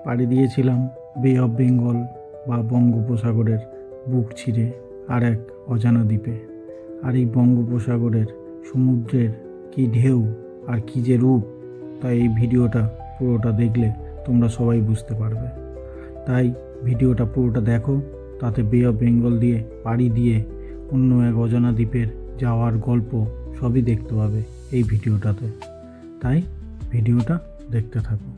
পাড়ি দিয়েছিলাম বে অফ বেঙ্গল বা বঙ্গোপসাগরের বুক ছিঁড়ে আর এক অজানা দ্বীপে। আর এই বঙ্গোপসাগরের সমুদ্রের কি ঢেউ আর কি যে রূপ, তাই এই ভিডিওটা পুরোটা দেখলে তোমরা সবাই বুঝতে পারবে। তাই ভিডিওটা পুরোটা দেখো, তাতে বে অফ বেঙ্গল দিয়ে পাড়ি দিয়ে অন্য এক অজানা দ্বীপের যাওয়ার গল্প সবই দেখতে পাবে এই ভিডিওটাতে। তাই ভিডিওটা দেখতে থাকো।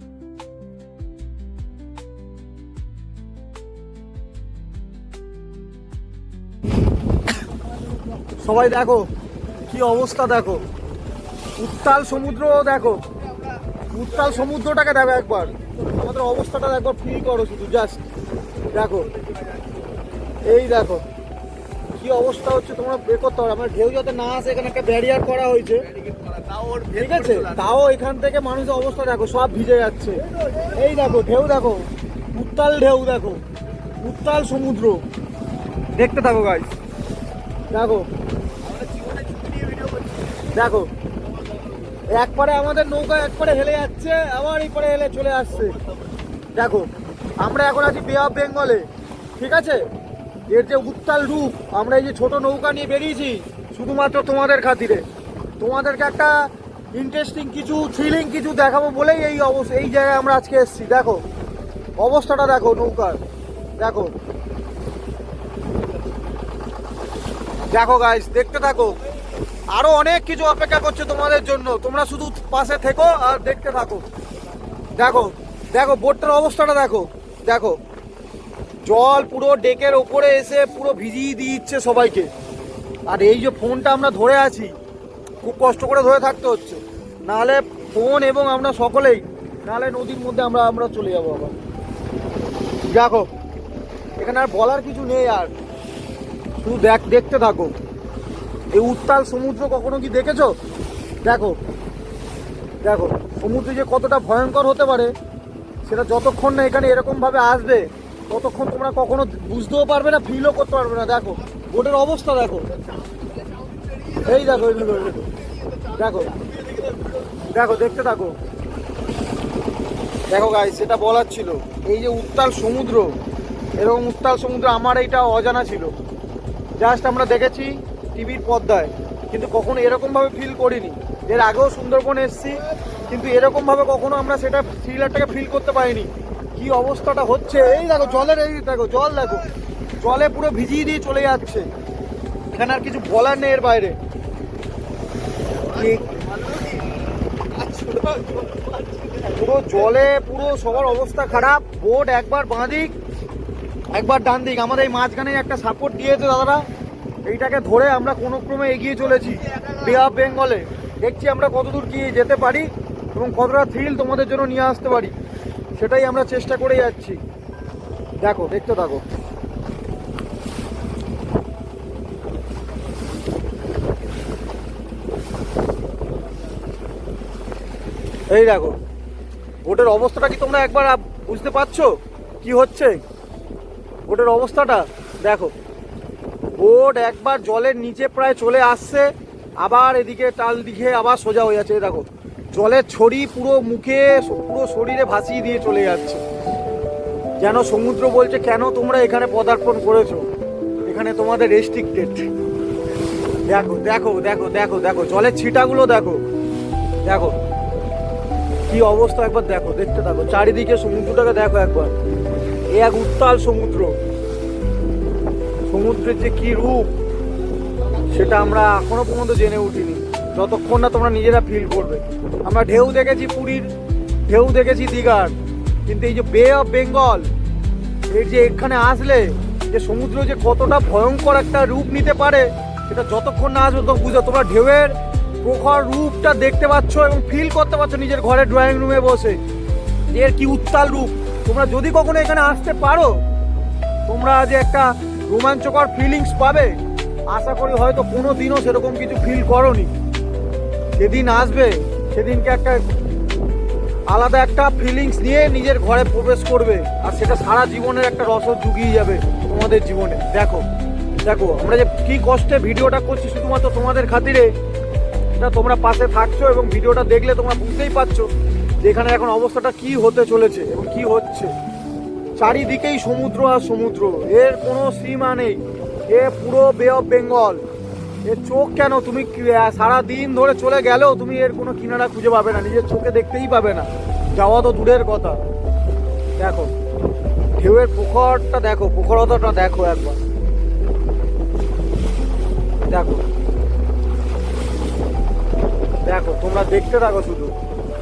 সবাই দেখো কি অবস্থা, দেখো উত্তাল সমুদ্র, দেখো উত্তাল সমুদ্রটাকে দেখো একবার, আমাদের অবস্থাটা একবার ফিল করো, শুধু জাস্ট দেখো, এই দেখো কি অবস্থা হচ্ছে। তোমরা বের করতে পারো, আমার ঢেউ যাতে না আসে এখানে একটা ব্যারিয়ার করা হয়েছে, ঠিক আছে? তাও এখান থেকে মানুষের অবস্থা দেখো, সব ভিজে যাচ্ছে। এই দেখো ঢেউ, দেখো উত্তাল ঢেউ, দেখো উত্তাল সমুদ্র, দেখতে থাকো গাইস। দেখো দেখো একবারে আমাদের নৌকা একবারে হেলে যাচ্ছে, আবার এই পারে হেলে চলে আসছে। দেখো আমরা এখন আছি বে অফ বেঙ্গলে, ঠিক আছে? এর যে উত্তাল রূপ, আমরা এই যে ছোট নৌকা নিয়ে বেরিয়েছি শুধুমাত্র তোমাদের খাতিরে, তোমাদেরকে একটা ইন্টারেস্টিং কিছু, থ্রিলিং কিছু দেখাবো বলেই এই জায়গায় আমরা আজকে এসেছি। দেখো অবস্থাটা দেখো নৌকার, দেখো দেখো গাইস, দেখতে থাকো। আরো অনেক কিছু অপেক্ষা করছে তোমাদের জন্য, তোমরা শুধু পাশে থেকো আর দেখতে থাকো। দেখো দেখো বোটটার অবস্থাটা দেখো, দেখো জল পুরো ডেকের ওপরে এসে পুরো ভিজিয়ে দিচ্ছে সবাইকে। আর এই যে ফোনটা আমরা ধরে আছি, খুব কষ্ট করে ধরে থাকতে হচ্ছে, নাহলে ফোন এবং আমরা সকলেই, নাহলে নদীর মধ্যে আমরা চলে যাবো আবার। দেখো এখানে আর বলার কিছু নেই, আর শুধু দেখতে থাকো। এই উত্তাল সমুদ্র কখনো কি দেখেছো? দেখো দেখো সমুদ্র যে কতটা ভয়ঙ্কর হতে পারে, সেটা যতক্ষণ না এখানে এরকম ভাবে আসবে ততক্ষণ তোমরা কখনো বুঝতেও পারবে না, ফিলও করতে পারবে না। দেখো বোটের অবস্থা দেখো, এই দেখো দেখো দেখো দেখতে থাকো। দেখো গাইস, সেটা বলার ছিল, এই যে উত্তাল সমুদ্র, এরকম উত্তাল সমুদ্র আমার এইটা অজানা ছিল। জাস্ট আমরা দেখেছি টিভির পর্দায়, কিন্তু কখনো এরকমভাবে ফিল করিনি। এর আগেও সুন্দরবন এসেছি, কিন্তু এরকমভাবে কখনো আমরা সেটা থ্রিলারটাকে ফিল করতে পারিনি। কি অবস্থাটা হচ্ছে, এই দেখো জলের, এই দেখো জল, দেখো জলে পুরো ভিজিয়ে দিয়ে চলে যাচ্ছে। এখানে আর কিছু বলার নেই এর বাইরে। পুরো জলে পুরো সবার অবস্থা খারাপ। বোট একবার বাঁ দিক একবার ডান দিক, আমাদের এই মাঝখানে একটা সাপোর্ট দিয়েছে দাদারা, এইটাকে ধরে আমরা কোনো ক্রমে এগিয়ে চলেছি বে অফ বেঙ্গলে। দেখছি আমরা কতদূর কি যেতে পারি এবং কতটা থ্রিল তোমাদের জন্য নিয়ে আসতে পারি, সেটাই আমরা চেষ্টা করে যাচ্ছি। দেখো দেখতে থাকো। এই দেখো বোটের অবস্থাটা কি তোমরা একবার বুঝতে পারছো কি হচ্ছে? বোটের অবস্থাটা দেখো, বোট একবার জলের নিচে প্রায় চলে আসছে, আবার এদিকে টাল দিকে আবার সোজা হয়ে যাচ্ছে। দেখো জলের ছড়ি পুরো মুখে, পুরো শরীরে ভাসিয়ে দিয়ে চলে যাচ্ছে, যেন সমুদ্র বলছে কেন তোমরা এখানে পদার্পণ করেছো, এখানে তোমাদের রেস্ট্রিক্টেড। দেখো দেখো দেখো দেখো দেখো জলের ছিটাগুলো দেখো, দেখো কি অবস্থা একবার দেখো, দেখতে থাকো চারিদিকে সমুদ্রটাকে দেখো একবার। এ এক উত্তাল সমুদ্র, সমুদ্রের যে কি রূপ সেটা আমরা এখনো পর্যন্ত জেনে উঠিনি, যতক্ষণ না তোমরা নিজেরা ফিল করবে। আমরা ঢেউ দেখেছি পুরীর, ঢেউ দেখেছি দীঘার, কিন্তু এই যে বে অফ বেঙ্গল, এর যে এখানে আসলে যে সমুদ্র যে কতটা ভয়ঙ্কর একটা রূপ নিতে পারে, সেটা যতক্ষণ না আসবে তো বুঝো। তোমরা ঢেউয়ের প্রখর রূপটা দেখতে পাচ্ছ এবং ফিল করতে পারছো নিজের ঘরের ড্রয়িং রুমে বসে, এর কি উত্তাল রূপ। তোমরা যদি কখনো এখানে আসতে পারো, তোমরা যে একটা রোমাঞ্চকর ফিলিংস পাবে। আশা করি হয়তো কোনো দিনও সেরকম কিছু ফিল করোনি। যেদিন আসবে সেদিনকে একটা আলাদা একটা ফিলিংস নিয়ে নিজের ঘরে প্রবেশ করবে, আর সেটা সারা জীবনের একটা রসদ জুগিয়ে যাবে তোমাদের জীবনে। দেখো দেখো আমরা যে কি কষ্টে ভিডিওটা করছি শুধুমাত্র তোমাদের খাতিরে, এটা তোমরা পাশে থাকছো এবং ভিডিওটা দেখলে তোমরা বুঝতেই পারছো যে এখানে এখন অবস্থাটা কি হতে চলেছে এবং কি হচ্ছে। চারিদিকেই সমুদ্র আর সমুদ্র, এর কোনো সীমা নেই। এ পুরো বে অফ বেঙ্গল। এর চোখ কেন, তুমি সারা দিন ধরে চলে গেলেও তুমি এর কোনো কিনারা খুঁজে পাবে না, নিজের চোখে দেখতেই পাবে না, যাওয়া তো দূরের কথা। দেখো ঢেউয়ের প্রখরটা দেখো, প্রখরতাটা দেখো একবার, দেখো দেখো, তোমরা দেখতে থাকো শুধু।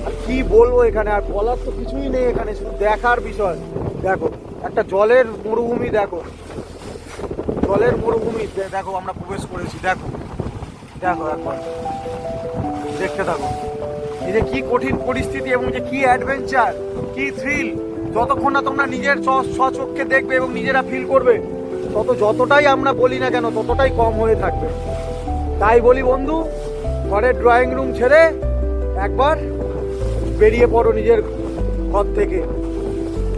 আর কি বলবো এখানে, আর বলার তো কিছুই নেই এখানে, শুধু দেখার বিষয়। দেখো একটা জলের মরুভূমি, দেখো জলের মরুভূমি, দেখো আমরা প্রবেশ করেছি। দেখো দেখো একবার দেখতে থাকো, এই যে কি কঠিন পরিস্থিতি এবং যে কি অ্যাডভেঞ্চার, কি থ্রিল। যতক্ষণ না তোমরা নিজের স্বচক্ষে দেখবে এবং নিজেরা ফিল করবে, যতটাই আমরা বলি না কেন ততটাই কম হয়ে থাকবে। তাই বলি বন্ধু, ঘরের ড্রয়িং রুম ছেড়ে একবার বেরিয়ে পড়ো নিজের ঘর থেকে।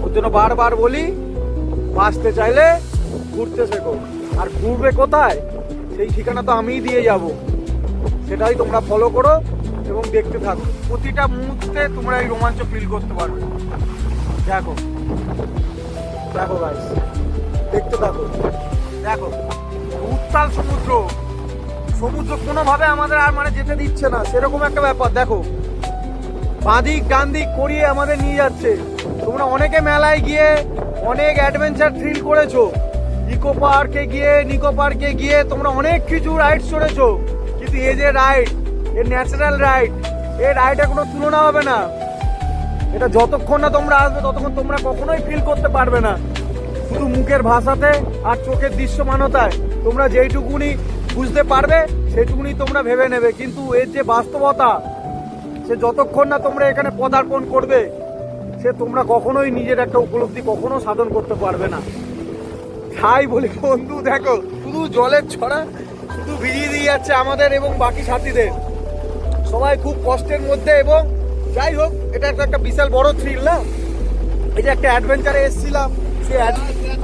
ওর জন্য বারবার বলি, বাঁচতে চাইলে ঘুরতে শেখো। আর ঘুরবে কোথায়, সেই ঠিকানা তো আমিই দিয়ে যাব, সেটাই তোমরা ফলো করো এবং দেখতে থাকো। প্রতিটা মুহূর্তে তোমরা এই রোমাঞ্চ ফিল করতে পারবে। দেখো দেখো গাইস, দেখতে থাকো। দেখো উত্তাল সমুদ্র, সমুদ্র কোনোভাবে আমাদের আর মানে যেতে দিচ্ছে না, সেরকম একটা ব্যাপার। দেখো বাঁদিক ডান দিক করিয়ে আমাদের নিয়ে যাচ্ছে। তোমরা অনেকে মেলায় গিয়ে অনেক অ্যাডভেঞ্চার থ্রিল করেছো, নিকো পার্কে গিয়ে তোমরা অনেক কিছু রাইডস চড়েছো, কিন্তু এই যে রাইড, এর ন্যাচারাল রাইড, এই রাইডের কোনো তুলনা হবে না। এটা যতক্ষণ না তোমরা আসবে ততক্ষণ তোমরা কখনোই ফিল করতে পারবে না। শুধু মুখের ভাষাতে আর চোখের দৃশ্যমানতায় তোমরা যেইটুকুনি বুঝতে পারবে সেইটুকুনি তোমরা ভেবে নেবে, কিন্তু এর যে বাস্তবতা, সে যতক্ষণ না তোমরা এখানে পদার্পণ করবে, সে তোমরা কখনোই নিজের একটা উপলব্ধি কখনো সাধন করতে পারবে না। তাই বলি বন্ধু, দেখো শুধু জলের ছড়া শুধু ভিজিয়ে দিয়ে যাচ্ছে আমাদের এবং বাকি সাথীদের। সবাই খুব কষ্টের মধ্যে, এবং যাই হোক এটা একটা বিশাল বড় থ্রিল না। এই যে একটা অ্যাডভেঞ্চারে এসেছিলাম, সে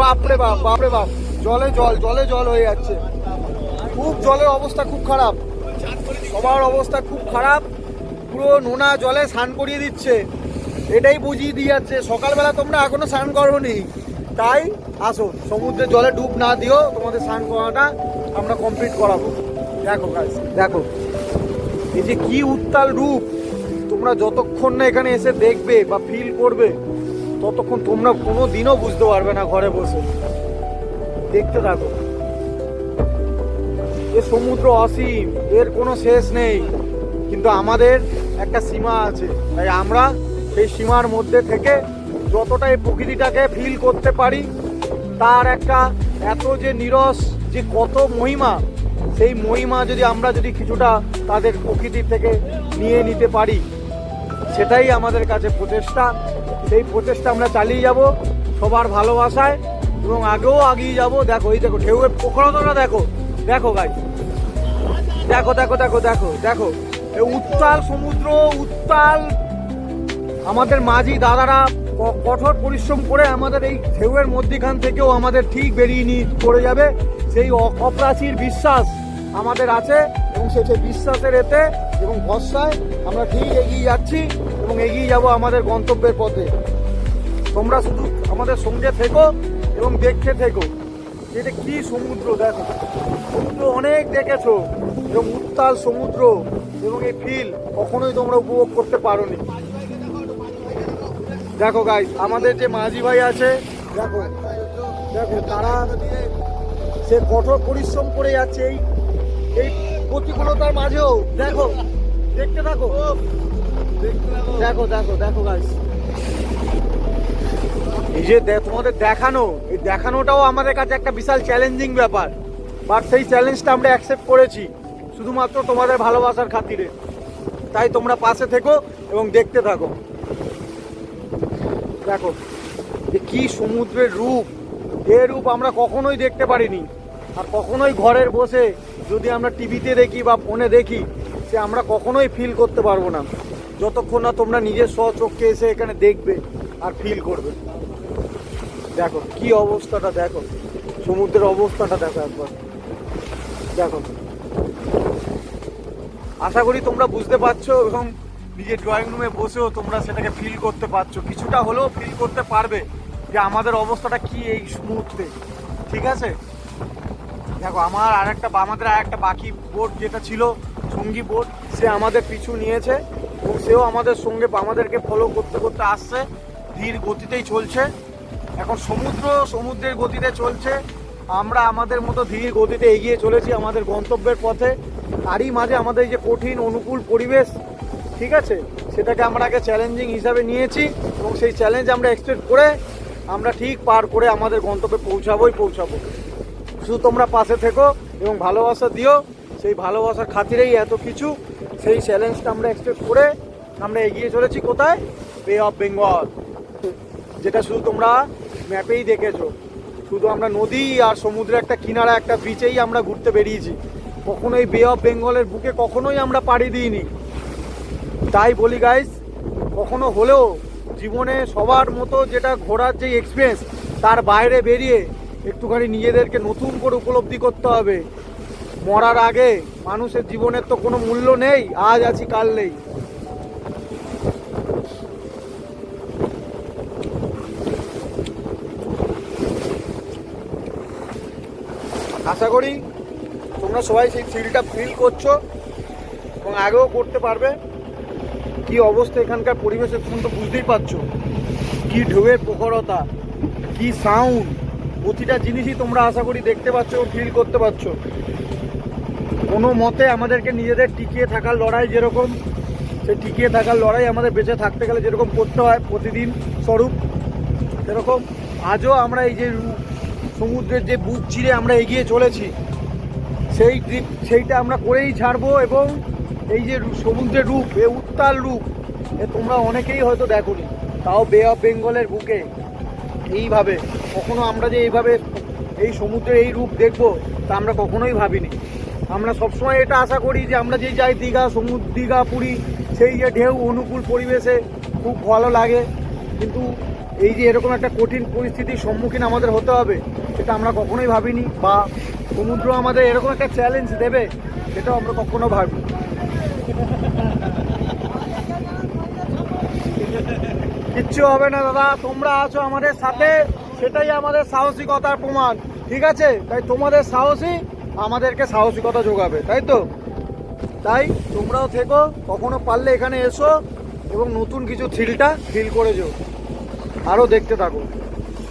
বাপরে বাপ বাপরে বাপ, জলে জল হয়ে যাচ্ছে। খুব জলের অবস্থা খুব খারাপ, সবার অবস্থা খুব খারাপ, পুরো নোনা জলে স্নান করিয়ে দিচ্ছে। এটাই বুঝিয়ে দিয়ে যাচ্ছে সকালবেলা তোমরা এখনো স্নান করোনি, তাই আসো সমুদ্রের জলে ডুব না দিও, তোমাদের স্নান করাটা আমরা কমপ্লিট করাবো। দেখো গাইস, দেখো এই যে কি উত্তাল রূপ, তোমরা যতক্ষণ না এখানে এসে দেখবে বা ফিল করবে ততক্ষণ তোমরা কোনো দিনও বুঝতে পারবে না ঘরে বসে। দেখতে থাকো, এ সমুদ্র অসীম, এর কোনো শেষ নেই, কিন্তু আমাদের একটা সীমা আছে। তাই আমরা সেই সীমার মধ্যে থেকে যতটা এই প্রকৃতিটাকে ফিল করতে পারি, তার একটা এত যে নিরস যে কত মহিমা, সেই মহিমা আমরা যদি কিছুটা তাদের প্রকৃতির থেকে নিয়ে নিতে পারি, সেটাই আমাদের কাছে প্রচেষ্টা। সেই প্রচেষ্টা আমরা চালিয়ে যাব সবার ভালোবাসায় এবং আগেও আগিয়ে যাব। দেখো এই দেখো ঢেউয়ের প্রখরতাটা দেখো, দেখো গাই, দেখো দেখো দেখো দেখো দেখো এই উত্তাল সমুদ্র, উত্তাল। আমাদের মাঝি দাদারা কঠোর পরিশ্রম করে আমাদের এই ঢেউয়ের মধ্যখান থেকেও আমাদের ঠিক বেরিয়ে নিয়ে পড়ে যাবে, সেই অপ্রাচীর বিশ্বাস আমাদের আছে। এবং সেই বিশ্বাসের এতে এবং ভরসায় আমরা ঠিক এগিয়ে যাচ্ছি এবং এগিয়ে যাব আমাদের গন্তব্যের পথে। তোমরা শুধু আমাদের সঙ্গে থেকো এবং দেখতে থেকো, এটা কি সমুদ্র। দেখো সমুদ্র অনেক দেখেছো, এবং উত্তাল সমুদ্র এবং এই ফিল কখনোই তোমরা উপভোগ করতে পারোনি। দেখো গাইস, আমাদের যে মাঝি ভাই আছে, দেখো দেখো তারা সে কঠোর পরিশ্রম করে যাচ্ছে এই প্রতিকূলতার মাঝেও। দেখো দেখতে থাকো, দেখো দেখো দেখো গাইস, এই যে তোমাদের দেখানো, এই দেখানোটাও আমাদের কাছে একটা বিশাল চ্যালেঞ্জিং ব্যাপার, বাট সেই চ্যালেঞ্জটা আমরা অ্যাকসেপ্ট করেছি শুধুমাত্র তোমাদের ভালোবাসার খাতিরে। তাই তোমরা পাশে থেকো এবং দেখতে থাকো। দেখো যে কি সমুদ্রের রূপ, এ রূপ আমরা কখনোই দেখতে পারিনি, আর কখনোই ঘরের বসে যদি আমরা টিভিতে দেখি বা ফোনে দেখি, সে আমরা কখনোই ফিল করতে পারবো না যতক্ষণ না তোমরা নিজের স্বচক্ষে এসে এখানে দেখবে আর ফিল করবে। দেখো কি অবস্থাটা, দেখো সমুদ্রের অবস্থাটা দেখো একবার, দেখো। আশা করি তোমরা বুঝতে পারছো এবং নিজের ড্রয়িং রুমে বসেও তোমরা সেটাকে ফিল করতে পারছো, কিছুটা হলেও ফিল করতে পারবে যে আমাদের অবস্থাটা কি এই মুহূর্তে। ঠিক আছে, দেখো আমাদের আর একটা বাকি বোট যেটা ছিল সঙ্গী বোট, সে আমাদের পিছু নিয়েছে এবং সেও আমাদের সঙ্গে আমাদেরকে ফলো করতে করতে আসছে, ধীর গতিতেই চলছে। এখন সমুদ্রের গতিতে চলছে, আমরা আমাদের মতো ধীর গতিতে এগিয়ে চলেছি আমাদের গন্তব্যের পথে। তারই মাঝে আমাদের এই যে কঠিন অনুকূল পরিবেশ, ঠিক আছে, সেটাকে আমরা আগে চ্যালেঞ্জিং হিসাবে নিয়েছি এবং সেই চ্যালেঞ্জ আমরা এক্সপেক্ট করে আমরা ঠিক পার করে আমাদের গন্তব্যে পৌঁছাবো। শুধু তোমরা পাশে থেকো এবং ভালোবাসা দিও, সেই ভালোবাসার খাতিরেই এত কিছু। সেই চ্যালেঞ্জটা আমরা এক্সপেক্ট করে আমরা এগিয়ে চলেছি কোথায়? বে অফ বেঙ্গল, যেটা শুধু তোমরা ম্যাপেই দেখেছো। শুধু আমরা নদী আর সমুদ্রের একটা কিনারা, একটা বিচেই আমরা ঘুরতে বেরিয়েছি, কখনোই বে অফ বেঙ্গলের বুকে কখনোই আমরা পাড়ি দিইনি। তাই বলি গাইস, কখনো হলেও জীবনে সবার মতো যেটা ঘোরার যে এক্সপিরিয়েন্স, তার বাইরে বেরিয়ে একটুখানি নিজেদেরকে নতুন করে উপলব্ধি করতে হবে। মরার আগে মানুষের জীবনের তো কোনো মূল্য নেই, আজ আছি কাল নেই। আশা করি তোমরা সবাই সেই ফিলটা ফিল করছো এবং আগেও করতে পারবে। কি অবস্থা এখানকার পরিবেশের, তুমি তো বুঝতেই পারছো কি ঢেউয়ের প্রখরতা, কি সাউন্ড, প্রতিটা জিনিসই তোমরা আশা করি দেখতে পাচ্ছ ও ফিল করতে পারছো। কোনো মতে আমাদেরকে নিজেদের টিকিয়ে থাকার লড়াই, যেরকম সেই টিকিয়ে থাকার লড়াই আমাদের বেঁচে থাকতে গেলে যেরকম করতে হয় প্রতিদিন স্বরূপ, সেরকম আজও আমরা এই যে সমুদ্রের যে বুক চিরে আমরা এগিয়ে চলেছি, সেইটা আমরা করেই ছাড়বো। এবং এই যে সমুদ্রের রূপ, এ উত্তাল রূপ, এ তোমরা অনেকেই হয়তো দেখোনি, তাও বে অফ বেঙ্গলের বুকে এইভাবে কখনো আমরা যে এইভাবে এই সমুদ্রের এই রূপ দেখবো তা আমরা কখনোই ভাবিনি। আমরা সবসময় এটা আশা করি যে আমরা যেই যাই দীঘা পুরী, সেই যে ঢেউ অনুকূল পরিবেশে খুব ভালো লাগে, কিন্তু এই যে এরকম একটা কঠিন পরিস্থিতির সম্মুখীন আমাদের হতে হবে সেটা আমরা কখনোই ভাবিনি, বা সমুদ্র আমাদের এরকম একটা চ্যালেঞ্জ দেবে সেটাও আমরা কখনো ভাবিনি। কিচ্ছু হবে না দাদা, তোমরা আছো আমাদের সাথে, সেটাই আমাদের সাহসিকতার প্রমাণ। ঠিক আছে, তাই তোমাদের সাহসী আমাদেরকে সাহসিকতা যোগাবে, তাই তো? তাই তোমরাও থেকো, কখনো পারলে এখানে এসো এবং নতুন কিছু থ্রিলটা ফিল করে যাও, আরও দেখতে থাকো।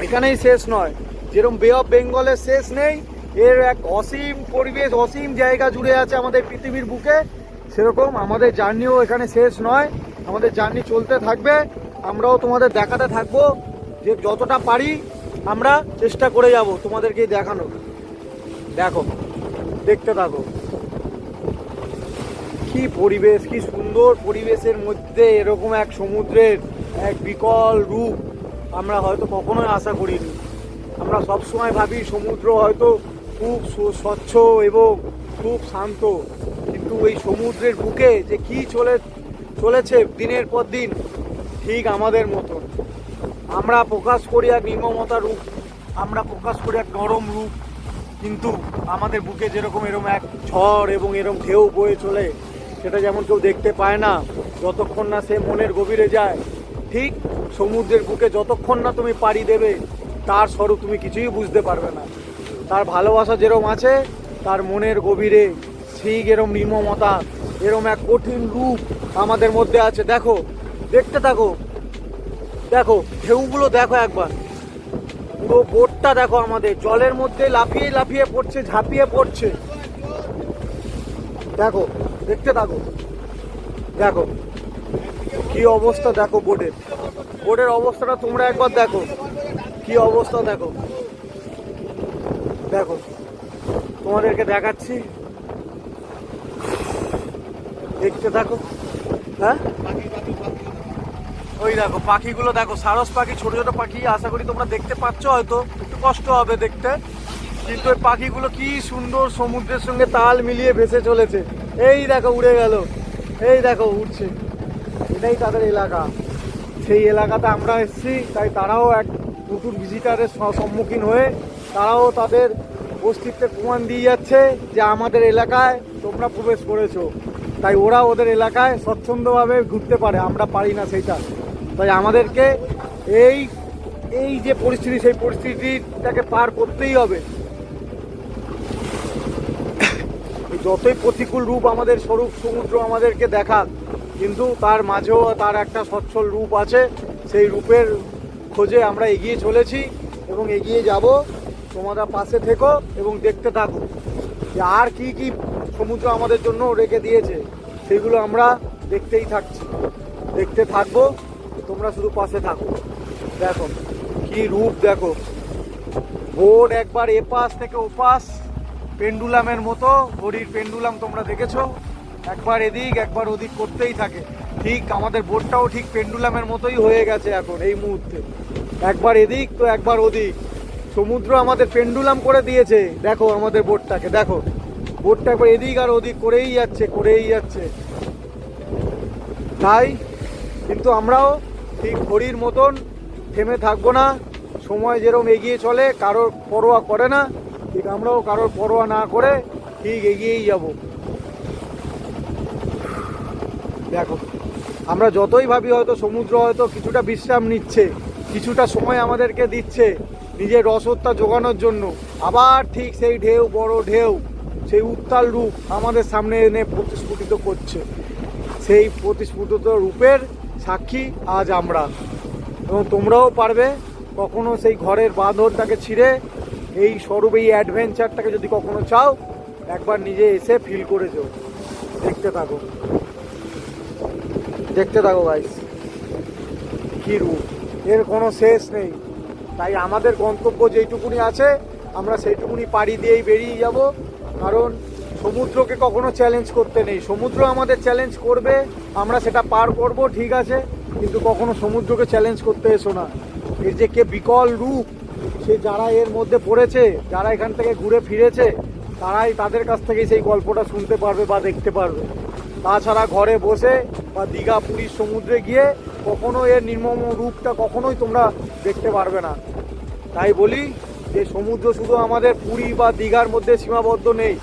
এখানেই শেষ নয়, যেরকম বে অফ বেঙ্গলের শেষ নেই, এর এক অসীম পরিবেশ, অসীম জায়গা জুড়ে আছে আমাদের পৃথিবীর বুকে, সেরকম আমাদের জার্নিও এখানে শেষ নয়, আমাদের জার্নি চলতে থাকবে। আমরাও তোমাদের দেখাতে থাকবো, যে যতটা পারি আমরা চেষ্টা করে যাব তোমাদেরকে দেখানো। দেখো, দেখতে থাকো, কি পরিবেশ, কি সুন্দর পরিবেশের মধ্যে এরকম এক সমুদ্রের এক বিকল রূপ আমরা হয়তো কখনোই আশা করিনি। আমরা সবসময় ভাবি সমুদ্র হয়তো খুব স্বচ্ছ এবং খুব শান্ত, কিন্তু এই সমুদ্রের বুকে যে কি চলেছে দিনের পর দিন, ঠিক আমাদের মতন। আমরা প্রকাশ করি এক নির্মমতা রূপ, আমরা প্রকাশ করি এক নরম রূপ, কিন্তু আমাদের বুকে যেরকম এরকম এক ঝড় এবং এরকম ঢেউ বয়ে চলে, সেটা যেমন কেউ দেখতে পায় না যতক্ষণ না সে মনের গভীরে যায়, ঠিক সমুদ্রের বুকে যতক্ষণ না তুমি পাড়ি দেবে তার স্বরূপ তুমি কিছুই বুঝতে পারবে না। তার ভালোবাসা যেরকম আছে, তার মনের গভীরে ঠিক এরম নির্মমতা, এরম এক কঠিন রূপ আমাদের মধ্যে আছে। দেখো, দেখতে থাকো, দেখো ঢেউগুলো দেখো একবার, পুরো বোটটা দেখো আমাদের জলের মধ্যে লাফিয়ে লাফিয়ে পড়ছে, ঝাঁপিয়ে পড়ছে। দেখো, দেখতে থাকো, দেখো কি অবস্থা, দেখো বোটের অবস্থাটা তোমরা একবার দেখো, কি অবস্থা দেখো, দেখো তোমাদেরকে দেখাচ্ছি, দেখতে থাকো। হ্যাঁ, ওই দেখো পাখিগুলো দেখো, সারস পাখি, ছোট ছোট পাখি, আশা করি তোমরা দেখতে পাচ্ছ, হয়তো একটু কষ্ট হবে দেখতে, কিন্তু ওই পাখিগুলো কি সুন্দর সমুদ্রের সঙ্গে তাল মিলিয়ে ভেসে চলেছে। এই দেখো উড়ে গেল, এই দেখো উঠছে, এটাই তাদের এলাকা। সেই এলাকাতে আমরা এসেছি, তাই তারাও এক নতুন ভিজিটারের সম্মুখীন হয়ে তারাও তাদের অস্তিত্বের প্রমাণ দিয়ে যাচ্ছে যে আমাদের এলাকায় তোমরা প্রবেশ করেছো। তাই ওরা ওদের এলাকায় স্বচ্ছন্দভাবে ঘুরতে পারে, আমরা পারি না সেইটা। তাই আমাদেরকে এই এই যে পরিস্থিতি, সেই পরিস্থিতিটাকে পার করতেই হবে। যতই প্রতিকূল রূপ আমাদের স্বরূপ সমুদ্র আমাদেরকে দেখাক, কিন্তু তার মাঝেও তার একটা সচ্ছল রূপ আছে। সেই রূপের খোঁজে আমরা এগিয়ে চলেছি এবং এগিয়ে যাব। তোমরা পাশে থেকো এবং দেখতে থাকো যে আর কি কি সমুদ্র আমাদের জন্য রেখে দিয়েছে, সেগুলো আমরা দেখতেই থাকছি, দেখতে থাকবো। তোমরা শুধু পাশে থাকো। দেখো কি রূপ, দেখো বোট একবার এপাশ থেকে ওপাশ পেন্ডুলামের মতো, ঘড়ির পেন্ডুলাম তোমরা দেখেছো, একবার এদিক একবার ওদিক করতেই থাকে। ঠিক আমাদের বোটটাও ঠিক পেন্ডুলামের মতোই হয়ে গেছে এখন এই মুহূর্তে, একবার এদিক তো একবার ওদিক। সমুদ্র আমাদের পেন্ডুলাম করে দিয়েছে। দেখো আমাদের বোটটাকে, দেখো বোটটা একবার এদিক আর ওদিক করেই যাচ্ছে, করেই যাচ্ছে। তাই কিন্তু আমরাও ঠিক ঘড়ির মতন থেমে থাকবো না। সময় যেরকম এগিয়ে চলে, কারোর পরোয়া করে না, ঠিক আমরাও কারোর পরোয়া না করে ঠিক এগিয়েই যাব। দেখো আমরা যতই ভাবি হয়তো সমুদ্র হয়তো কিছুটা বিশ্রাম নিচ্ছে, কিছুটা সময় আমাদেরকে দিচ্ছে নিজের রসদটা জোগানোর জন্য, আবার ঠিক সেই ঢেউ, বড় ঢেউ, সেই উত্তাল রূপ আমাদের সামনে এনে প্রতিস্ফুটিত করছে। সেই প্রতিস্ফুটিত রূপের সাক্ষী আজ আমরা, এবং তোমরাও পারবে কখনো সেই ঘরের বাঁধনটাকে ছিঁড়ে এই স্বরূপ, এই অ্যাডভেঞ্চারটাকে যদি কখনো চাও, একবার নিজে এসে ফিল করে যাও। দেখতে থাকো, দেখতে থাকো গাইস, কি রূপ, এর কোনো শেষ নেই। তাই আমাদের গন্তব্য যেইটুকুনি আছে আমরা সেইটুকুনি পাড়ি দিয়েই বেরিয়ে যাব। কারণ সমুদ্রকে কখনো চ্যালেঞ্জ করতে নেই, সমুদ্র আমাদের চ্যালেঞ্জ করবে, আমরা সেটা পার করব, ঠিক আছে, কিন্তু কখনো সমুদ্রকে চ্যালেঞ্জ করতে এসো না। এর যে কে বিকল রূপ, সে যারা এর মধ্যে পড়েছে, যারা এখান থেকে ঘুরে ফিরেছে, তারাই তাদের কাছ থেকে সেই গল্পটা শুনতে পারবে বা দেখতে পারবে। তাছাড়া ঘরে বসে বা দীঘা পুরীর সমুদ্রে গিয়ে কখনো এর নির্মম রূপটা কখনোই তোমরা দেখতে পারবে না। তাই বলি যে সমুদ্র শুধু আমাদের পুরী বা দীঘার মধ্যে সীমাবদ্ধ নেই।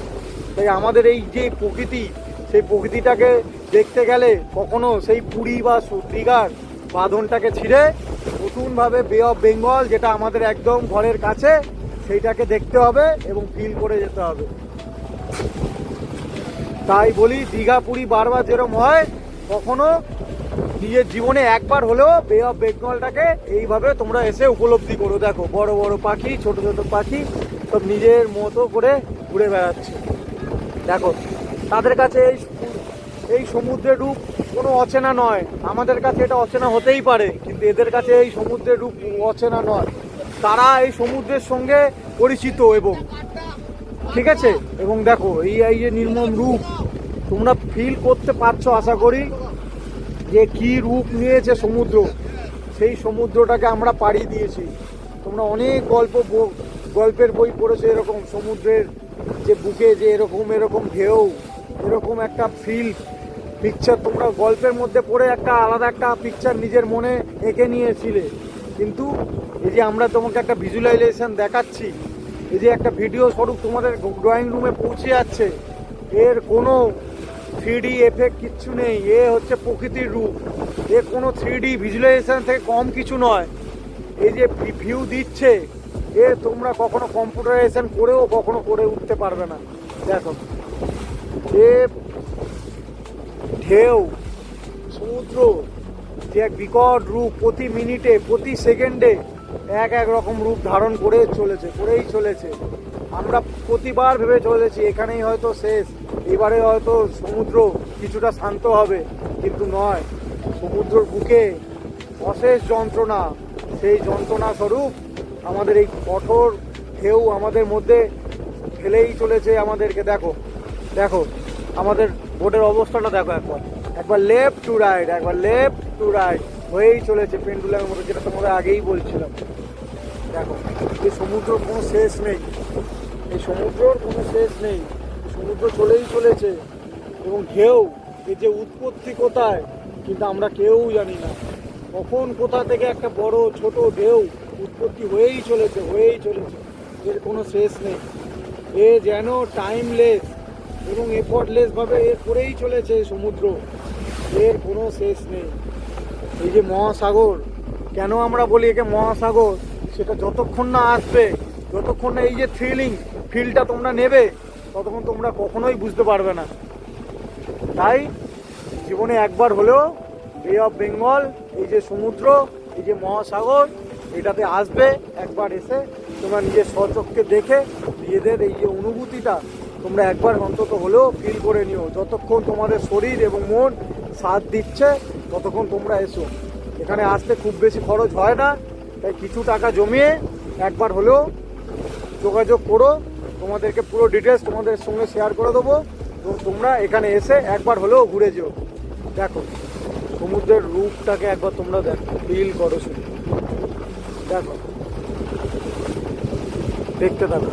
তাই আমাদের এই যে প্রকৃতি, সেই প্রকৃতিটাকে দেখতে গেলে কখনো সেই পুরী বা দীঘার বাঁধনটাকে ছিঁড়ে নতুনভাবে বে অফ বেঙ্গল, যেটা আমাদের একদম ঘরের কাছে, সেইটাকে দেখতে হবে এবং ফিল করে যেতে হবে। তাই বলি দীঘা পুরী বারবার যেরকম হয়, কখনো নিজের জীবনে একবার হলেও বে অফ বেঙ্গলটাকে এইভাবে তোমরা এসে উপলব্ধি করো। দেখো বড় বড় পাখি, ছোট ছোট পাখি সব নিজের মতো করে ঘুরে বেড়াচ্ছে। দেখো তাদের কাছে এই সমুদ্রের রূপ কোনো অচেনা নয়। আমাদের কাছে এটা অচেনা হতেই পারে, কিন্তু এদের কাছে এই সমুদ্রের রূপ অচেনা নয়। তারা এই সমুদ্রের সঙ্গে পরিচিত, এবং ঠিক আছে, এবং দেখো এই যে নির্মম রূপ তোমরা ফিল করতে পারছো আশা করি, যে কি রূপ নিয়েছে সমুদ্র। সেই সমুদ্রটাকে আমরা পাড়ি দিয়েছি। তোমরা অনেক গল্পের বই পড়েছো, এরকম সমুদ্রের যে বুকে যে এরকম ঢেউ, এরকম একটা পিকচার তোমরা গল্পের মধ্যে পড়ে একটা আলাদা একটা পিকচার নিজের মনে এঁকে নিয়েছিলে। কিন্তু এই যে আমরা তোমাকে একটা ভিজুয়ালাইজেশন দেখাচ্ছি, এই যে একটা ভিডিও স্বরূপ তোমাদের ড্রয়িং রুমে পৌঁছে যাচ্ছে, এর কোনো 3D এফেক্ট কিচ্ছু নেই। এ হচ্ছে প্রকৃতির রূপ, এ কোনো 3D ভিজুয়ালাইজেশন থেকে কম কিছু নয়। এই যে ভিউ দিচ্ছে, এ তোমরা কখনো কম্পিউটারাইজেশন করেও কখনো করে উঠতে পারবে না। দেখো এ ঢেউ, সমুদ্র যে এক বিকট রূপ, প্রতি মিনিটে প্রতি সেকেন্ডে এক রকম রূপ ধারণ করেই চলেছে। আমরা প্রতিবার ভেবে চলেছি এখানেই হয়তো শেষ, এবারে হয়তো সমুদ্র কিছুটা শান্ত হবে, কিন্তু নয়। সমুদ্রের বুকে অশেষ যন্ত্রণা, সেই যন্ত্রণা স্বরূপ আমাদের এই কঠোর ঢেউ আমাদের মধ্যে ফেলেই চলেছে আমাদেরকে। দেখো দেখো আমাদের বোটের অবস্থাটা দেখো, একবার লেফট টু রাইট, একবার লেফট টু রাইট হয়েই চলেছে পেন্ডুলামের মতো, যেটা তোমাদের আগেই বলছিলাম। দেখো এই সমুদ্রের কোনো শেষ নেই, এই সমুদ্রের কোনো শেষ নেই, সমুদ্র চলেই চলেছে। এবং ঢেউ, এই যে উৎপত্তি কোথায় কিন্তু আমরা কেউ জানি না। কখন কোথা থেকে একটা বড় ছোট ঢেউ উৎপত্তি হয়েই চলেছে, এর কোনো শেষ নেই। এ যেন টাইমলেস, এবং এফর্টলেস ভাবে এর করেই চলেছে সমুদ্র, এর কোনো শেষ নেই। এই যে মহাসাগর, কেন আমরা বলি একে মহাসাগর, সেটা যতক্ষণ না আসবে, যতক্ষণ না এই যে ফিলটা তোমরা নেবে, ততক্ষণ তোমরা কখনোই বুঝতে পারবে না। তাই জীবনে একবার হলেও বে অফ বেঙ্গল, এই যে সমুদ্র, এই যে মহাসাগর, এটাতে আসবে। একবার এসে তোমরা নিজের স্বচক্ষে দেখে নিজেদের এই যে অনুভূতিটা তোমরা একবার অন্তত হলেও ফিল করে নিও। যতক্ষণ তোমাদের শরীর এবং মন সাথ দিচ্ছে ততক্ষণ তোমরা এসো। এখানে আসতে খুব বেশি খরচ হয় না, তাই কিছু টাকা জমিয়ে একবার হলেও যোগাযোগ করো। তোমাদেরকে পুরো ডিটেলস তোমাদের সঙ্গে শেয়ার করে দেবো এবং তোমরা এখানে এসে একবার হলেও ঘুরে যেও। দেখো সমুদ্রের রূপটাকে একবার তোমরা দেখো, ফিল করো, শুধু দেখো, দেখতে থাকো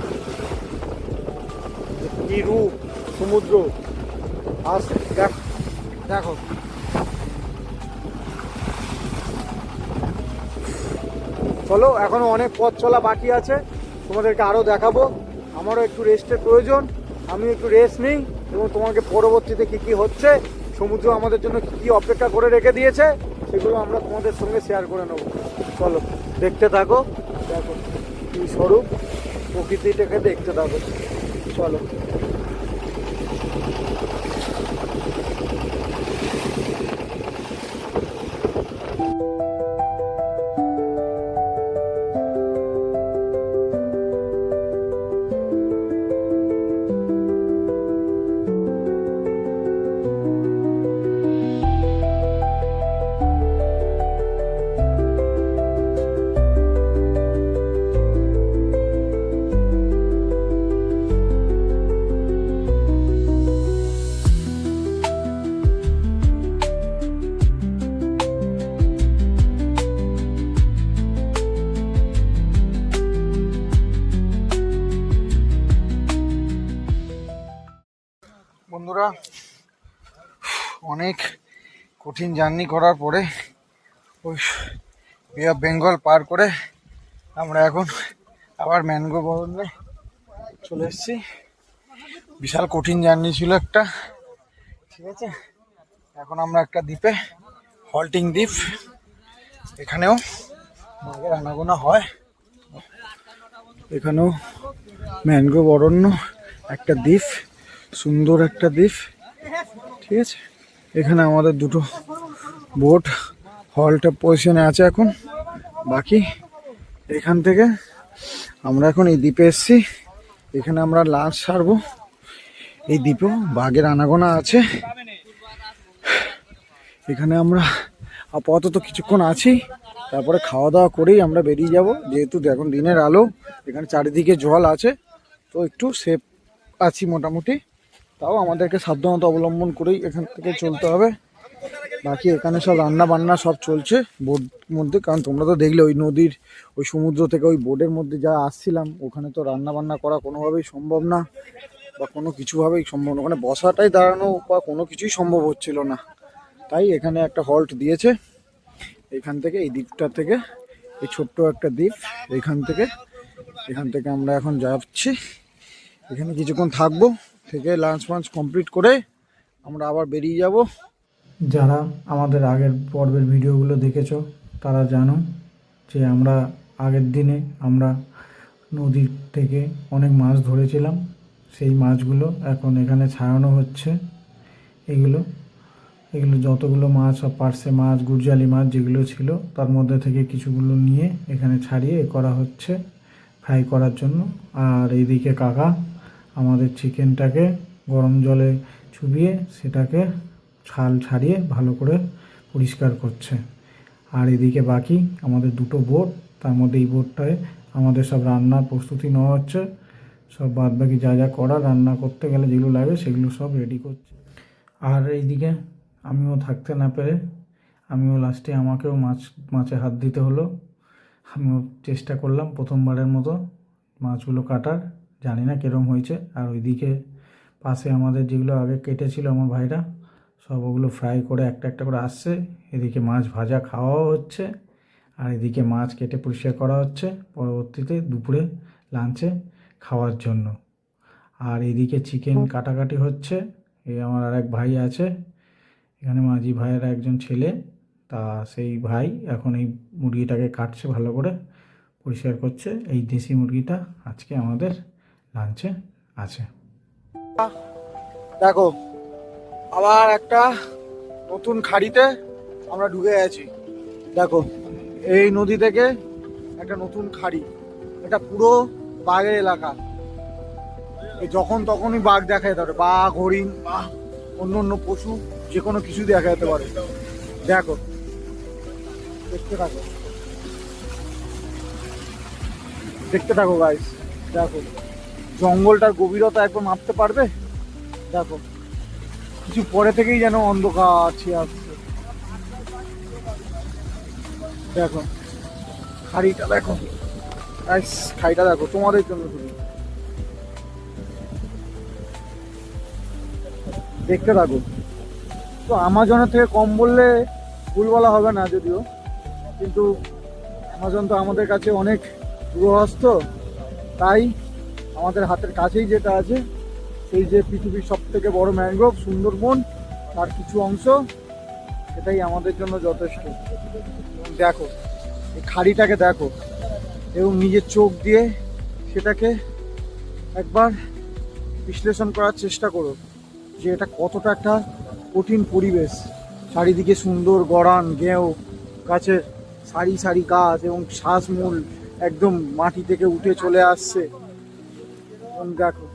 কি রূপ সমুদ্র। আস দেখো চলো, এখনো অনেক পথ চলা বাকি আছে, তোমাদেরকে আরও দেখাবো। আমারও একটু রেস্টের প্রয়োজন, আমি একটু রেস্ট নিই এবং তোমাকে পরবর্তীতে কী কী হচ্ছে, সমুদ্র আমাদের জন্য কী কী অপেক্ষা করে রেখে দিয়েছে, সেগুলো আমরা তোমাদের সঙ্গে শেয়ার করে নেব। চলো দেখতে থাকো, দেখো কী স্বরূপ, প্রকৃতিটাকে দেখতে থাকো। চলো বন্ধুরা, অনেক কঠিন জার্নি করার পরে ওই বে অফ বেঙ্গল পার করে আমরা এখন আবার ম্যানগ্রোভ অরণ্যে চলে এসেছি। বিশাল কঠিন জার্নি ছিল একটা, ঠিক আছে। এখন আমরা একটা দ্বীপে, হল্টিং দ্বীপ, এখানেও বাঘের আনাগোনা হয়। এখানেও ম্যানগ্রোভ অরণ্য, একটা দ্বীপ, সুন্দর একটা দ্বীপ, ঠিক আছে। এখানে আমাদের দুটো বোট হল্ট পজিশনে আছে এখন। বাকি এখান থেকে আমরা এখন এই দ্বীপে এসেছি, এখানে আমরা লাঞ্চ সারবো। এই দ্বীপেও বাঘের আনাগোনা আছে। এখানে আমরা আপাতত কিছুক্ষণ আছি, তারপরে খাওয়া দাওয়া করেই আমরা বেরিয়ে যাব। যেহেতু এখন দিনের আলো, এখানে চারিদিকে জল আছে, তো একটু সেফ আছি মোটামুটি। তাও আমাদেরকে সাবধানতা অবলম্বন করেই এখান থেকে চলতে হবে। বাকি এখানে সব রান্না বান্না সব চলছে বোট মধ্যে, কারণ তোমরা তো দেখলে ওই নদীর, ওই সমুদ্র থেকে ওই বোটের মধ্যে যা আসছিলাম, ওখানে তো রান্না বান্না করা কোনোভাবেই সম্ভব না, বা কোনো কিছুভাবেই সম্ভব না। ওখানে বসাটাই, দাঁড়ানো বা কোনো কিছুই সম্ভব হচ্ছিল না। তাই এখানে একটা হল্ট দিয়েছে। এখান থেকে, এই দ্বীপটা থেকে, এই ছোট্ট একটা দ্বীপ, এখান থেকে আমরা এখন যাচ্ছি। এখানে কিছুক্ষণ থাকবো, থেকে লাঞ্চ ফাঞ্চ কমপ্লিট করে আমরা আবার বেরিয়ে যাব। যারা আমাদের আগের পর্বের ভিডিওগুলো দেখেছো তারা জানো যে আমরা আগের দিনে আমরা নদীর থেকে অনেক মাছ ধরেছিলাম। সেই মাছগুলো এখন এখানে ছাড়ানো হচ্ছে। এগুলো যতগুলো মাছ, সব পার্সে মাছ, গুরজালি মাছ যেগুলো ছিল, তার মধ্যে থেকে কিছুগুলো নিয়ে এখানে ছাড়িয়ে করা হচ্ছে ফ্রাই করার জন্য। আর এইদিকে কাকা আমাদের চিকেনটাকে গরম জলে চুবিয়ে সেটাকে ছাল ছাড়িয়ে ভালো করে পরিষ্কার করছে। আর এদিকে বাকি আমাদের দুটো বোট, তার মধ্যে এই বোটটায় আমাদের সব রান্নার প্রস্তুতি নেওয়া হচ্ছে। সব বাদ বাকি যা যা করার, রান্না করতে গেলে যেগুলো লাগে সেগুলো সব রেডি করছে। আর এইদিকে আমিও থাকতে না পেরে, আমিও লাস্টে আমাকেও মাছে হাত দিতে হলো। আমিও চেষ্টা করলাম প্রথমবারের মতো মাছগুলো কাটার, জানি না কীরকম হয়েছে। আর ওইদিকে পাশে আমাদের যেগুলো আগে কেটেছিল আমার ভাইরা, সব ওগুলো ফ্রাই করে একটা একটা করে আসছে। এদিকে মাছ ভাজা খাওয়াও হচ্ছে, আর এদিকে মাছ কেটে পরিষ্কার করা হচ্ছে পরবর্তীতে দুপুরে লাঞ্চে খাওয়ার জন্য। আর এদিকে চিকেন কাটাকাটি হচ্ছে। এই আমার আর এক ভাই আছে এখানে, মাঝি ভাইয়ের একজন ছেলে, তা সেই ভাই এখন এই মুরগিটাকে কাটছে, ভালো করে পরিষ্কার করছে। এই দেশি মুরগিটা আজকে আমাদের লাঞ্চে আছে। দেখো আবার একটা নতুন খাড়িতে আমরা ঢুকে গেছি। দেখো এই নদী থেকে একটা নতুন খাড়ি, এটা পুরো বাঘের এলাকা। এই যখন তখনই বাঘ দেখা যেতে পারে, বাঘ, হরিণ, অন্য অন্য পশু, যে কোনো কিছু দেখা যেতে পারে। দেখো, দেখতে থাকো, দেখতে থাকো গাইস। দেখো জঙ্গলটার গভীরতা একবার মাপতে পারবে? দেখো কিছু পরে থেকেই যেন অন্ধকার ছেয়ে আসছে। দেখো খাড়িটা দেখো গাইস, খাড়িটা দেখো তোমাদের জন্য শুধু। দেখতে থাকো। তো আমাজনের থেকে কম বললে ভুল বলা হবে না যদিও, কিন্তু আমাজন তো আমাদের কাছে অনেক দূরস্থ, তাই আমাদের হাতের কাছেই যেটা আছে, সেই যে পৃথিবীর সব থেকে বড় ম্যানগ্রোভ সুন্দরবন, তার কিছু অংশ, এটাই আমাদের জন্য যথেষ্ট। দেখো এই খাড়িটাকে দেখো এবং নিজের চোখ দিয়ে সেটাকে একবার বিশ্লেষণ করার চেষ্টা করো যে এটা কতটা একটা কঠিন পরিবেশ। চারিদিকে সুন্দর গড়ান, গেঁও, গাছের সারি সারি গাছ এবং শ্বাসমূল একদম মাটি থেকে উঠে চলে আসছে। এবং দেখো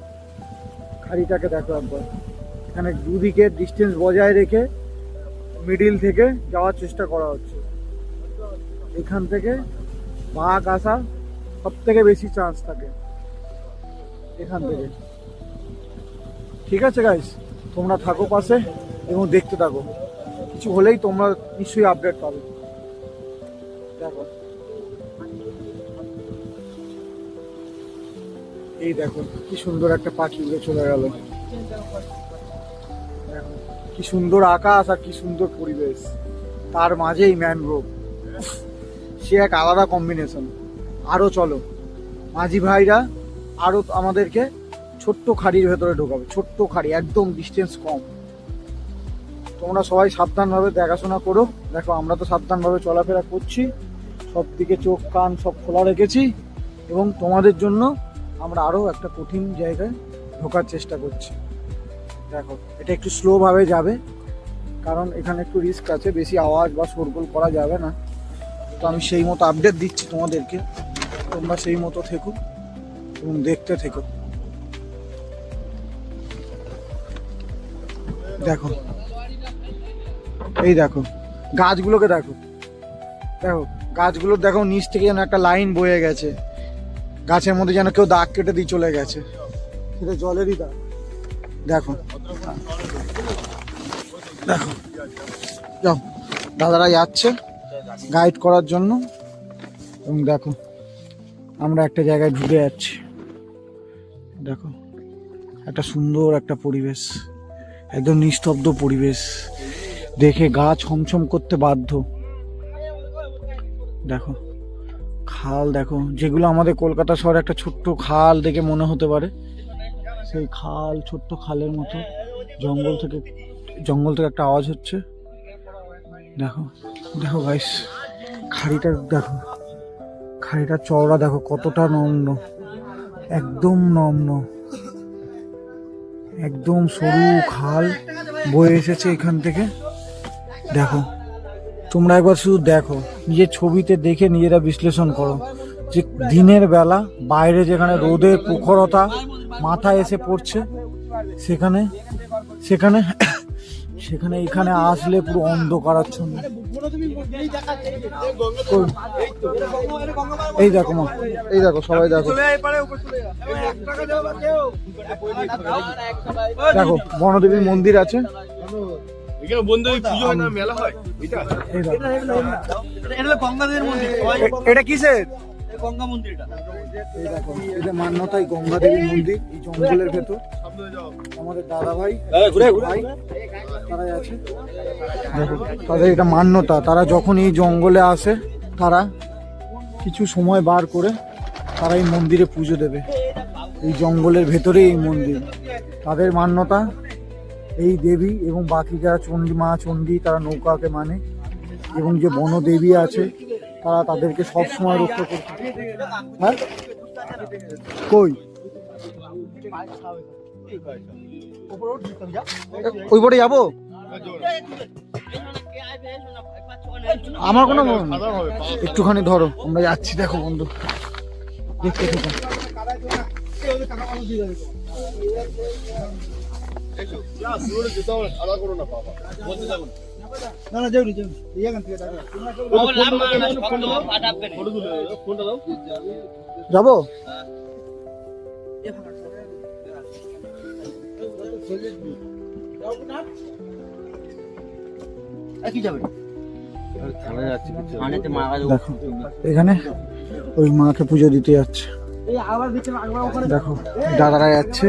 খাড়িটাকে দেখো একবার, এখানে দুদিকে ডিস্টেন্স বজায় রেখে মিডিল থেকে যাওয়ার চেষ্টা করা হচ্ছে। এখান থেকে বাঘ আসা সব থেকে বেশি চান্স থাকে এখান থেকে। ঠিক আছে গাইস, তোমরা থাকো পাশে এবং দেখতে থাকো, কিছু হলেই তোমরা নিশ্চয়ই আপডেট পাবে। দেখো এই দেখো কি সুন্দর একটা পাখি উড়ে চলে গেল। দেখো কি সুন্দর আকাশ আর কি সুন্দর পরিবেশ, তার মাঝেই ম্যানগ্রোভ, সে এক আলাদা কম্বিনেশন। আরো চলো, মাঝি ভাইরা আরো আমাদেরকে ছোট্ট খাড়ির ভেতরে ঢোকাবে, ছোট্ট খাড়ি, একদম ডিস্টেন্স কম। তোমরা সবাই সাবধানভাবে দেখাশোনা করো। দেখো আমরা তো সাবধানভাবে চলাফেরা করছি, সব দিকে চোখ কান সব খোলা রেখেছি, এবং তোমাদের জন্য আমরা আরও একটা কঠিন জায়গায় ঢোকার চেষ্টা করছি। দেখো এটা একটু স্লোভাবে যাবে, কারণ এখানে একটু রিস্ক আছে, বেশি আওয়াজ বা শোরগোল করা যাবে না। তো আমি সেই মতো আপডেট দিচ্ছি তোমাদেরকে, তোমরা সেই মতো থেকো এবং দেখতে থেকো। দেখো এই দেখো গাছগুলোকে দেখো, দেখো গাছগুলো দেখো নিচ থেকে যেন একটা লাইন বয়ে গেছে, গাছের মধ্যে যেন কেউ দাগ কেটে দিয়ে চলে গেছে, সেটা জলেরই দাগ। দেখো দেখো, যাও দাদারা যাচ্ছে গাইড করার জন্য, এবং দেখো আমরা একটা জায়গায় ঢুকে যাচ্ছি। দেখো একটা সুন্দর একটা পরিবেশ, একদম নিস্তব্ধ পরিবেশ, দেখে গা ছমছম করতে বাধ্য। দেখো খাল, দেখো যেগুলো আমাদের কলকাতা শহরে একটা ছোট্ট খাল দেখে মনে হতে পারে, সেই খাল, ছোট্ট খালের মতো জঙ্গল থেকে একটা আওয়াজ হচ্ছে। দেখো দেখো গাইস খাড়িটা দেখো, খাড়িটার চওড়া দেখো কতটা নগ্ন, একদম নগ্ন, একদম সরু খাল বয়ে এসেছে এখান থেকে। দেখো তোমরা একবার শুধু দেখো, নিজের ছবিতে দেখে নিজেরা বিশ্লেষণ করো যে দিনের বেলা বাইরে যেখানে রোদের প্রখরতা মাথায় এসে পড়ছে, সেখানে সেখানে সেখানে এখানে আসলে পুরো অন্ধকারাচ্ছন্ন। এই দেখো মা, এই দেখো সবাই দেখো, দেখো বনদেবীর মন্দির আছে। এটা কিসের গঙ্গা মন্দির? এই দেখো এটা মান্যতাই গঙ্গা দেবীর মন্দির, এই জঙ্গলের ভেতর। আমাদের দাদা ভাই তারা আছে, দেখো তাদের এটা মান্যতা, তারা যখন এই জঙ্গলে আসে তারা কিছু সময় বার করে তারা এই মন্দিরে পুজো দেবে। এই জঙ্গলের ভেতরে এই মন্দির। তাদের মান্যতা এই দেবী এবং বাকি যারা চণ্ডী মা চণ্ডী তারা নৌকাকে মানে, এবং যে বনদেবী আছে তারা তাদেরকে সবসময় রক্ষা করছে। হ্যাঁ কই ওই পরে যাবো? আমার কোনো একটুখানি ধরো, আমরা যাচ্ছি। দেখো বন্ধু, দেখতে থাকো। যাবো? দেখো এখানে ওই মাকে পুজো দিতে যাচ্ছে। দেখো দাদারা যাচ্ছে,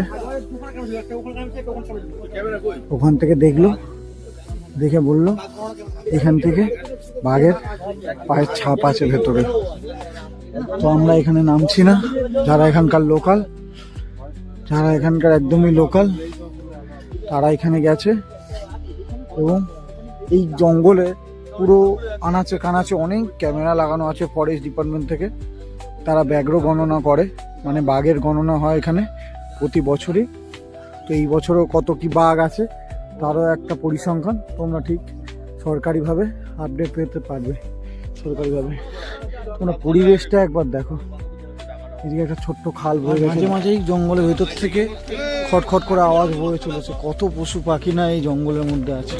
ওখান থেকে দেখলো, দেখে বললো এখান থেকে বাঘের পায়ের ছাপ আছে ভেতরে। তো আমরা এখানে নামছি না। যারা এখানকার লোকাল, যারা এখানকার একদমই লোকাল, তারা এখানে গেছে। এবং এই জঙ্গলে পুরো আনাচে কানাচে অনেক ক্যামেরা লাগানো আছে ফরেস্ট ডিপার্টমেন্ট থেকে। তারা ব্যাঘ্র গণনা করে, মানে বাঘের গণনা হয় এখানে প্রতি বছরই। তো এই বছরও কত কি বাঘ আছে তারও একটা পরিসংখ্যান তোমরা ঠিক সরকারিভাবে আপডেট পেতে পারবে। সরকারিভাবে তোমরা পরিবেশটা একবার দেখো। এদিকে একটা ছোট্ট খাল বয়ে গেছে, মাঝে মাঝেই জঙ্গলের ভেতর থেকে খটখট করে আওয়াজ বয়ে চলেছে। কত পশু পাখি না এই জঙ্গলের মধ্যে আছে,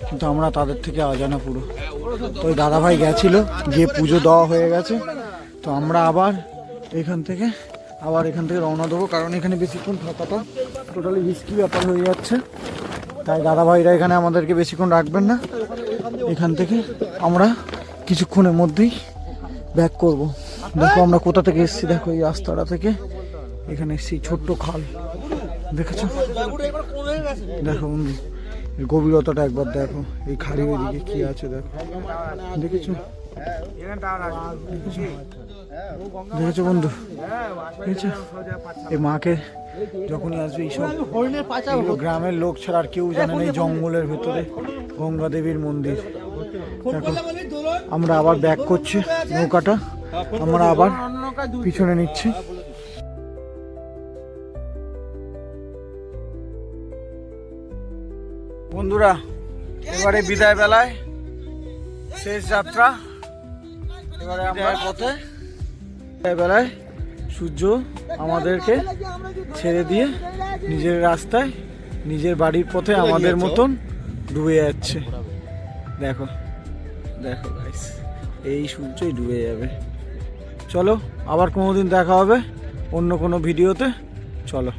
কিন্তু আমরা তাদের থেকে অজানা পুরো। ওই দাদাভাই গেছিল, গিয়ে পুজো দেওয়া হয়ে গেছে। তো আমরা আবার এখান থেকে রওনা দেবো, কারণ এখানে বেশিক্ষণ থাকাটা টোটালি রিস্কি ব্যাপার হয়ে যাচ্ছে। তাই দাদাভাইরা এখানে আমাদেরকে বেশিক্ষণ রাখবেন না। এখান থেকে আমরা কিছুক্ষণের মধ্যেই ব্যাক করব। দেখো আমরা কোথা থেকে এসেছি, দেখো এই রাস্তাটা থেকে এখানে এসেছি। ছোট্ট খাল দেখেছো? দেখো বন্ধু এর গভীরতাটা একবার দেখো। এই খাড়ি ওইদিকে কি আছে দেখো, দেখেছো? দেখেছো বন্ধু? দেখেছো এই মাকে যখনই আসবে এইসব গ্রামের লোক ছাড়া আর কেউ জানে না এই জঙ্গলের ভেতরে গঙ্গা দেবীর মন্দির। দেখো আমরা আবার ব্যাক করছি, নৌকাটা আমরা আবার পিছনে নিচ্ছি। বন্ধুরা এবারে বিদায় বেলায় শেষ যাত্রা। এবারে আমরা পথে বিদায় বেলায় সূর্য আমাদেরকে ছেড়ে দিয়ে নিজের রাস্তায় নিজের বাড়ির পথে আমাদের মতন ডুবে যাচ্ছে। দেখো দেখো গাইস, এই সূর্যই ডুবে যাবে। চলো আবার কোনোদিন দেখা হবে অন্য কোনো ভিডিওতে। চলো।